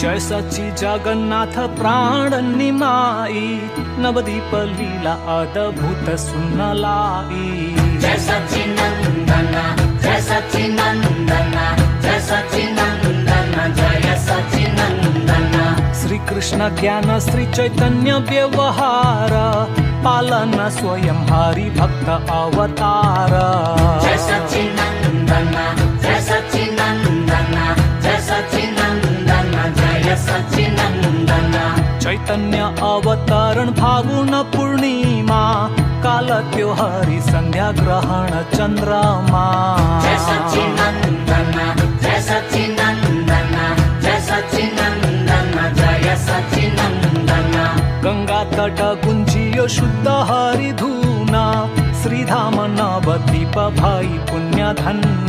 जय सच्ची जगन्नाथ प्राण निमाई, नवदीप लीला अद्भुत सुनलाई। जय सच्चिनंदन जय सच्चिनंदन जय सच्चिनंदन जय सच्चिनंदन। श्री कृष्ण ज्ञान श्री चैतन्य व्यवहार, पालन स्वयं हरि भक्त अवतार। जय सच्चिनंदन जय सच्चिनंदन जय सच्चिनंदन जय सच्चिनंदन। चैतन्य अवतरण फागुन पूर्णिमा, काल त्योहारी संध्या ग्रहण चंद्रमा। जय सच्चिनंदन जय सच्चिनंदन जय सच्चिनंदन जय सच्चिनंदन। गंगा तट गुंजियो शुद्ध हरि धूना, श्रीधाम नवदीप भाई पुण्य धन्य।